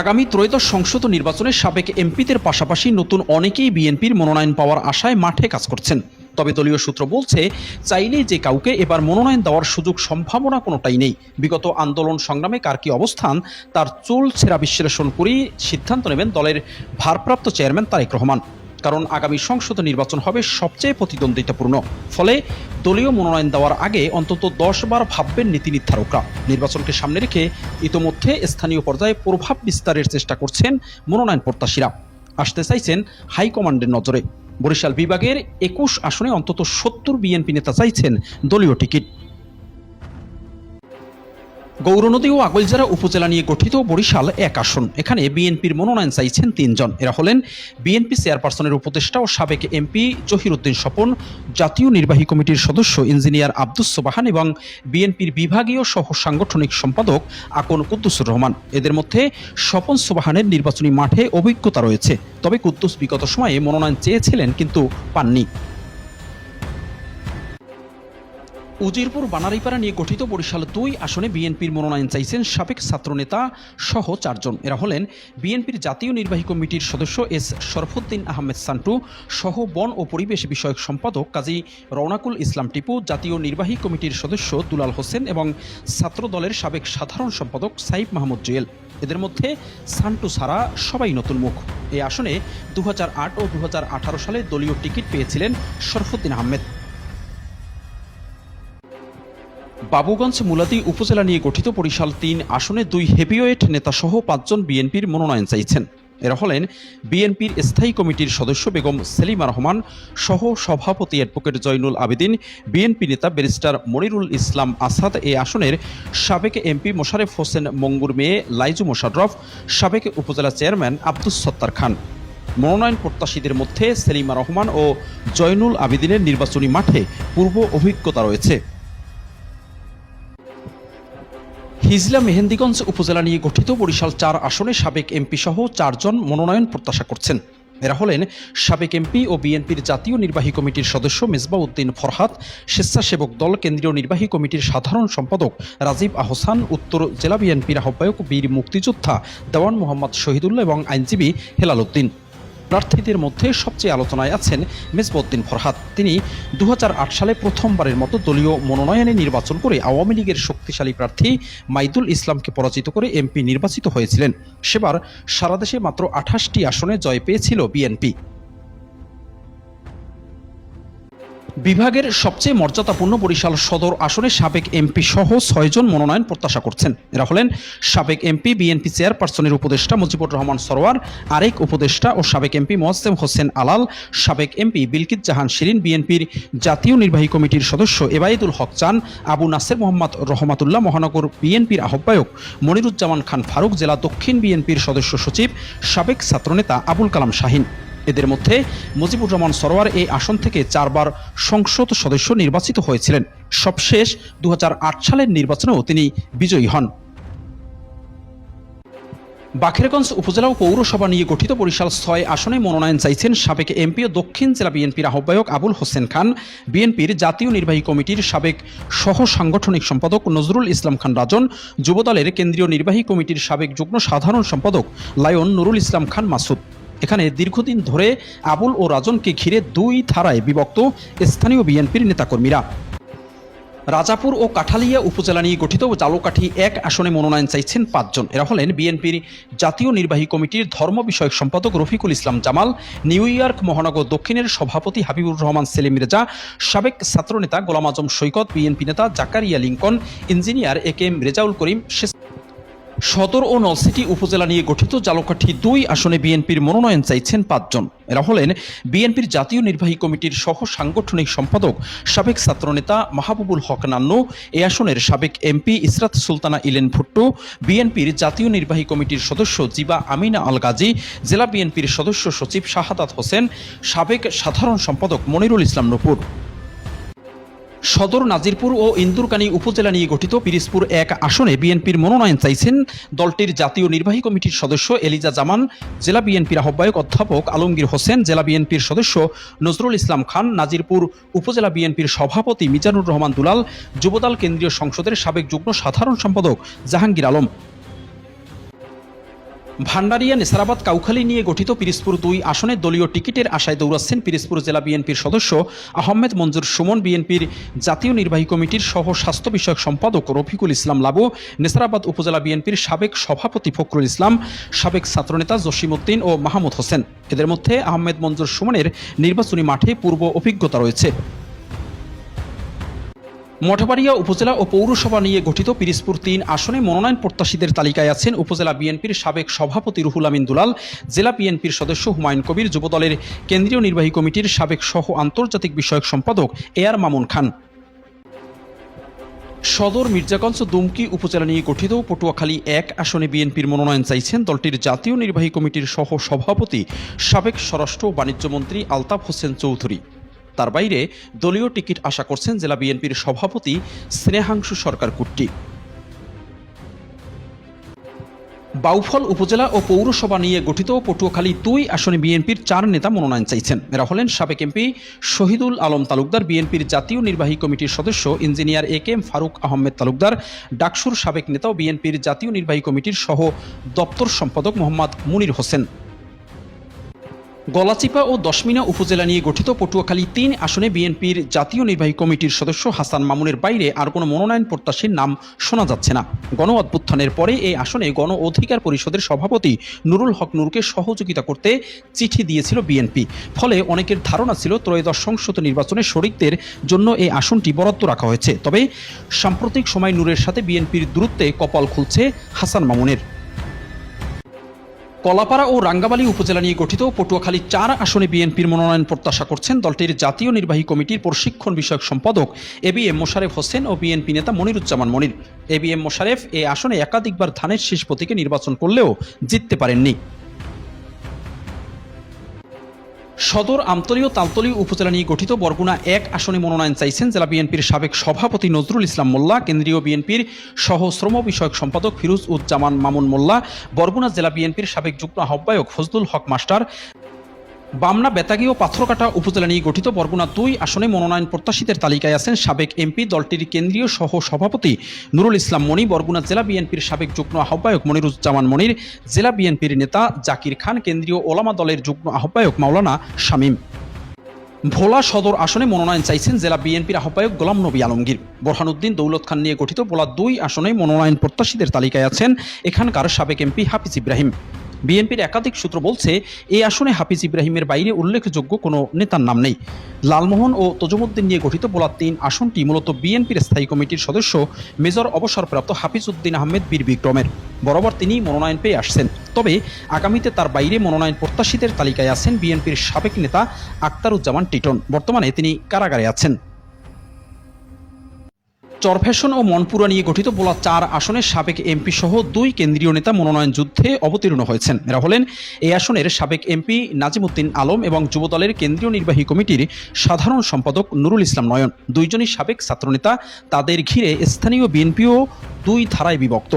আগামী ত্রয়োদশ সংসদ নির্বাচনে সাবেক এমপিদের পাশাপাশি নতুন অনেকেই বিএনপির মনোনয়ন পাওয়ার আশায় মাঠে কাজ করছেন। তবে দলীয় সূত্র বলছে, চাইলেই যে কাউকে এবার মনোনয়ন দেওয়ার সুযোগ সম্ভাবনা কোনোটাই নেই। বিগত আন্দোলন সংগ্রামে কার কি অবস্থান তার চুল ছেঁড়া বিশ্লেষণ করেই সিদ্ধান্ত নেবেন দলের ভারপ্রাপ্ত চেয়ারম্যান তারেক রহমান। কারণ আগামী সংসদ নির্বাচন হবে সবচেয়ে প্রতিদ্বন্দ্বিতাপূর্ণ। ফলে দলীয় মনোনয়ন দেওয়ার আগে অন্তত 10 বার ভাববেন নীতি নির্ধারকরা। নির্বাচনকে সামনে রেখে ইতোমধ্যে স্থানীয় পর্যায়ে প্রভাব বিস্তারের চেষ্টা করছেন মনোনয়ন প্রত্যাশীরা। আসতে চাইছেন হাইকমান্ডের নজরে। বরিশাল বিভাগের 21 আসনে অন্তত 70 বিএনপি নেতা চাইছেন দলীয় টিকিট। গৌরনদী ও আগৈলঝাড়া উপজেলা নিয়ে গঠিত বরিশাল 1 আসন। এখানে বিএনপির মনোনয়ন চাইছেন 3 জন। এরা হলেন বিএনপি চেয়ারপারসনের উপদেষ্টা ও সাবেক এমপি জহিরুদ্দিন স্বপন, জাতীয় নির্বাহী কমিটির সদস্য ইঞ্জিনিয়ার আব্দুস সোবাহান এবং বিএনপির বিভাগীয় সহ সাংগঠনিক সম্পাদক আকন কুদ্দুসুর রহমান। এদের মধ্যে স্বপন সোবাহানের নির্বাচনী মাঠে অভিজ্ঞতা রয়েছে। তবে কুদ্দুস বিগত সময়ে মনোনয়ন চেয়েছিলেন কিন্তু পাননি। উজিরপুর বানারীপাড়া নিয়ে গঠিত বরিশাল 2 আসনে বিএনপির মনোনয়ন চাইছেন সাবেক ছাত্রনেতা সহ 4 জন। এরা হলেন বিএনপির জাতীয় নির্বাহী কমিটির সদস্য এস শরফুদ্দিন আহমেদ সান্টু সহ বন ও পরিবেশ বিষয়ক সম্পাদক কাজী রওনাকুল ইসলাম টিপু, জাতীয় নির্বাহী কমিটির সদস্য দুলাল হোসেন এবং ছাত্র দলের সাবেক সাধারণ সম্পাদক সাইফ মাহমুদ জুয়েল। এদের মধ্যে সান্টু ছাড়া সবাই নতুন মুখ। এই আসনে 2008 ও 2018 সালে দলীয় টিকিট পেয়েছিলেন শরফুদ্দিন আহমেদ। বাবুগঞ্জ মুলাদি উপজেলা নিয়ে গঠিত বরিশাল 3 আসনে 2 হেভিওয়েট নেতাসহ 5 জন বিএনপির মনোনয়ন চাইছেন। এরা হলেন বিএনপির স্থায়ী কমিটির সদস্য বেগম সেলিমা রহমান সহ সভাপতি অ্যাডভোকেট জয়নুল আবেদিন, বিএনপি নেতা ব্যারিস্টার মনিরুল ইসলাম আসাদ, এই আসনের সাবেক এমপি মোশারেফ হোসেন মঙ্গুর মেয়ে লাইজু মোশাররফ, সাবেক উপজেলা চেয়ারম্যান আব্দুস সত্তার খান। মনোনয়ন প্রত্যাশীদের মধ্যে সেলিমা রহমান ও জয়নুল আবেদিনের নির্বাচনী মাঠে পূর্ব অভিজ্ঞতা রয়েছে। হিজলা মেহেন্দিগঞ্জ উপজেলা নিয়ে গঠিত বরিশাল 4 আসনে সাবেক এমপি সহ 4 জন মনোনয়ন প্রত্যাশা করছেন। এরা হলেন সাবেক এমপি ও বিএনপির জাতীয় নির্বাহী কমিটির সদস্য মেজবাউদ্দিন ফরহাদ, স্বেচ্ছাসেবক দল কেন্দ্রীয় নির্বাহী কমিটির সাধারণ সম্পাদক রাজীব আহসান, উত্তর জেলা বিএনপির আহ্বায়ক বীর মুক্তিযোদ্ধা দেওয়ান মোহাম্মদ শহীদুল্লাহ এবং আইনজীবী হেলাল উদ্দিন। প্রার্থীদের মধ্যে সবচেয়ে আলোচনায় আছেন মেজবাউদ্দিন ফরহাদ। তিনি 2008 সালে প্রথমবারের মতো দলীয় মনোনয়নে নির্বাচন করে আওয়ামী লীগের শক্তিশালী প্রার্থী মাইদুল ইসলামকে পরাজিত করে এমপি নির্বাচিত হয়েছিলেন। সেবার সারা দেশে মাত্র 28টি আসনে জয় পেয়েছিল বিএনপি। বিভাগের সবচেয়ে মর্যাদাপূর্ণ বরিশাল সদর আসনে সাবেক এমপি সহ 6 জন মনোনয়ন প্রত্যাশা করছেন। এরা হলেন সাবেক এমপি বিএনপি চেয়ারপারসনের উপদেষ্টা মুজিবুর রহমান সরোয়ার, আরেক উপদেষ্টা ও সাবেক এমপি মোয়াজ্জেম হোসেন আলাল, সাবেক এমপি বিলকিত জাহান শিরিন, বিএনপির জাতীয় নির্বাহী কমিটির সদস্য এবাইদুল হক চান, আবু নাসের মোহাম্মদ রহমাতুল্লাহ, মহানগর বিএনপির আহ্বায়ক মনিরুজ্জামান খান ফারুক, জেলা দক্ষিণ বিএনপির সদস্য সচিব সাবেক ছাত্রনেতা আবুল কালাম শাহিন। এদের মধ্যে মুজিবুর রহমান সরোয়ার এই আসন থেকে 4 বার সংসদ সদস্য নির্বাচিত হয়েছিলেন। সবশেষ 2008 সালের নির্বাচনেও তিনি বিজয়ী হন। বাখেরগঞ্জ উপজেলা ও পৌরসভা নিয়ে গঠিত বরিশাল 6 আসনে মনোনয়ন চাইছেন সাবেক এমপি ও দক্ষিণ জেলা বিএনপির আহ্বায়ক আবুল হোসেন খান, বিএনপির জাতীয় নির্বাহী কমিটির সাবেক সহ সাংগঠনিক সম্পাদক নজরুল ইসলাম খান রাজন, যুবদলের কেন্দ্রীয় নির্বাহী কমিটির সাবেক যুগ্ম সাধারণ সম্পাদক লায়ন নুরুল ইসলাম খান মাসুদ। এখানে দীর্ঘদিন ধরে আবুল ও রাজনকে ঘিরে 2 ধারায় বিভক্ত স্থানীয় বিএনপির নেতাকর্মীরা। রাজাপুর ও কাঠালিয়া উপজেলা নিয়ে গঠিত জালকাঠি 1 আসনে মনোনয়ন চাইছেন 5 জন। এরা হলেন বিএনপির জাতীয় নির্বাহী কমিটির ধর্ম বিষয়ক সম্পাদক রফিকুল ইসলাম জামাল, নিউ ইয়র্ক মহানগর দক্ষিণের সভাপতি হাবিবুর রহমান সেলিম রেজা, সাবেক ছাত্রনেতা গোলাম আজম সৈকত, বিএনপি নেতা Zakaria Lincoln, engineer AKM Rezaul Karim. Sadar ও নলছিটি উপজেলা নিয়ে গঠিত জালকাঠি 2 আসনে বিএনপির মনোনয়ন চাইছেন 5 জন। এরা হলেন বিএনপির জাতীয় নির্বাহী কমিটির সহ সাংগঠনিক সম্পাদক সাবেক ছাত্রনেতা মাহবুবুল হক নান্নু, এই আসনের সাবেক এমপি ইসরাত সুলতানা ইলেন ভুট্টো, বিএনপির জাতীয় নির্বাহী কমিটির সদস্য জিবা আমিনা আল গাজী, জেলা বিএনপির সদস্য সচিব শাহাদাত হোসেন, সাবেক সাধারণ সম্পাদক মনিরুল ইসলাম নূপুর। সদর নাজিরপুর ও ইন্দুরকানী উপজেলা নিয়ে গঠিত পিরিজপুর 1 আসনে বিএনপির মনোনয়ন চাইছেন দলটির জাতীয় নির্বাহী কমিটির সদস্য এলিজা জামান, জেলা বিএনপির আহ্বায়ক অধ্যাপক আলমগীর হোসেন, জেলা বিএনপির সদস্য নজরুল ইসলাম খান, নাজিরপুর উপজেলা বিএনপির সভাপতি মিজানুর রহমান দুলাল, যুবদল কেন্দ্রীয় সংসদের সাবেক যুগ্ম সাধারণ সম্পাদক জাহাঙ্গীর আলম। ভান্ডারিয়া নেসারাবাদ কাউখালী নিয়ে গঠিত পিরিজপুর 2 আসনে দলীয় টিকিটের আশায় দৌড়াচ্ছেন পিরিজপুর জেলা বিএনপির সদস্য আহমেদ মঞ্জুর সুমন। বিএনপির জাতীয় নির্বাহী কমিটির সহ স্বাস্থ্য বিষয়ক সম্পাদক রফিকুল ইসলাম লাবু, নেসারাবাদ উপজেলা বিএনপির সাবেক সভাপতি ফখরুল ইসলাম, সাবেক ছাত্রনেতা জসিমউদ্দিন ও মাহমুদ হোসেন। এদের মধ্যে আহমেদ মঞ্জুর সুমনের নির্বাচনী মাঠে পূর্ব অভিজ্ঞতা রয়েছে। মঠবাড়িয়া উপজেলা ও পৌরসভা নিয়ে গঠিত পিরিজপুর 3 আসনে মনোনয়ন প্রত্যাশীদের তালিকায় আছেন উপজেলা বিএনপির সাবেক সভাপতি রুহুল আমিন দুলাল, জেলা বিএনপির সদস্য হুমায়ুন কবির, যুবদলের কেন্দ্রীয় নির্বাহী কমিটির সাবেক সহ আন্তর্জাতিক বিষয়ক সম্পাদক এআর মামুন খান। সদর মির্জাগঞ্জ দুমকি উপজেলা নিয়ে গঠিত পটুয়াখালী 1 আসনে বিএনপির মনোনয়ন চাইছেন দলটির জাতীয় নির্বাহী কমিটির সহ সভাপতি সাবেক স্বরাষ্ট্র ও বাণিজ্যমন্ত্রী আলতাফ হোসেন চৌধুরী। তার বাইরে দলীয় টিকিট আশা করছেন জেলা বিএনপির সভাপতি স্নেহাংশু সরকার কুট্টি। বাউফল উপজেলা ও পৌরসভা নিয়ে গঠিত পটুয়াখালী 2 আসনে বিএনপির 4 নেতা মনোনয়ন চাইছেন। এরা হলেন সাবেক এমপি শহীদুল আলম তালুকদার, বিএনপির জাতীয় নির্বাহী কমিটির সদস্য ইঞ্জিনিয়ার একেএম ফারুক আহমেদ তালুকদার, ডাকসুর সাবেক নেতা ও বিএনপির জাতীয় নির্বাহী কমিটির সহ দপ্তর সম্পাদক মোহাম্মদ মুনির হোসেন। গলাচিপা ও দশমিনা উপজেলা নিয়ে গঠিত পটুয়াখালী 3 আসনে বিএনপির জাতীয় নির্বাহী কমিটির সদস্য হাসান মামুনের বাইরে আর কোনো মনোনয়ন প্রত্যাশীর নাম শোনা যাচ্ছে না। গণ অভ্যুত্থানের পরে এই আসনে গণ অধিকার পরিষদের সভাপতি নুরুল হক নূরকে সহযোগিতা করতে চিঠি দিয়েছিল বিএনপি। ফলে অনেকের ধারণা ছিল ত্রয়োদশ সংসদ নির্বাচনে শরিকদের জন্য এই আসনটি বরাদ্দ রাখা হয়েছে। তবে সাম্প্রতিক সময় নূরের সাথে বিএনপির দূরত্বে কপাল খুলছে হাসান মামুনের। কলাপাড়া ও রাঙ্গাবালী উপজেলা নিয়ে গঠিত পটুয়াখালী 4 আসনে বিএনপির মনোনয়ন প্রত্যাশা করছেন দলটির জাতীয় নির্বাহী কমিটির প্রশিক্ষণ বিষয়ক সম্পাদক এবিএম মোশারেফ হোসেন ও বিএনপি নেতা মনিরুজ্জামান মনির। এবিএম মোশারেফ এই আসনে একাধিকবার ধানের শীষ প্রতীকে নির্বাচন করলেও জিততে পারেননি। সদর আমতলী ও তালতলী উপজেলা নিয়ে গঠিত বরগুনা 1 আসনে মনোনয়ন চাইছেন জেলা বিএনপির সাবেক সভাপতি নজরুল ইসলাম মোল্লা, কেন্দ্রীয় বিএনপির সহ শ্রম বিষয়ক সম্পাদক ফিরোজ উজ্জামান মামুন মোল্লা, বরগুনা জেলা বিএনপির সাবেক যুগ্ম আহ্বায়ক ফজলুল হক মাস্টার। বামনা বেতাগী ও পাথরকাটা উপজেলা নিয়ে গঠিত বরগুনা 2 আসনে মনোনয়ন প্রত্যাশীদের তালিকায় আছেন সাবেক এমপি, দলটির কেন্দ্রীয় সহ সভাপতি নুরুল ইসলাম মনি, বরগুনা জেলা বিএনপির সাবেক যুগ্ম আহ্বায়ক মনিরুজ্জামান মনির, জেলা বিএনপির নেতা জাকির খান, কেন্দ্রীয় ওলামা দলের যুগ্ম আহ্বায়ক মাওলানা শামীম। ভোলা সদর আসনে মনোনয়ন চাইছেন জেলা বিএনপির আহ্বায়ক গোলাম নবী আলমগীর। বোরহানুদ্দিন দৌলত খান নিয়ে গঠিত ভোলা 2 আসনে মনোনয়ন প্রত্যাশীদের তালিকায় আছেন এখানকার সাবেক এমপি হাফিজ ইব্রাহিম। বিএনপির একাধিক সূত্র বলছে এই আসনে হাফিজ ইব্রাহিমের বাইরে উল্লেখযোগ্য কোনো নেতার নাম নেই। লালমোহন ও তজুমুদ্দিন নিয়ে গঠিত ভোলা 3 আসনটি মূলত বিএনপির স্থায়ী কমিটির সদস্য মেজর অবসরপ্রাপ্ত হাফিজ উদ্দিন আহমেদ বীর বিক্রমের। বরাবর তিনি মনোনয়ন পেয়ে আসছেন। তবে আগামীতে তার বাইরে মনোনয়ন প্রত্যাশীদের তালিকায় আছেন বিএনপির সাবেক নেতা আক্তারুজ্জামান টিটন। বর্তমানে তিনি কারাগারে আছেন। চরফ্যাশন ও মনপুরা নিয়ে গঠিত ভোলা 4 আসনের সাবেক এমপি সহ 2 কেন্দ্রীয় নেতা মনোনয়ন যুদ্ধে অবতীর্ণ হয়েছেন। এরা হলেন এই আসনের সাবেক এমপি নাজিমউদ্দিন আলম এবং যুবদলের কেন্দ্রীয় নির্বাহী কমিটির সাধারণ সম্পাদক নুরুল ইসলাম নয়ন। দুইজনই সাবেক ছাত্রনেতা। তাদের ঘিরে স্থানীয় বিএনপিও 2 ধারায় বিভক্ত।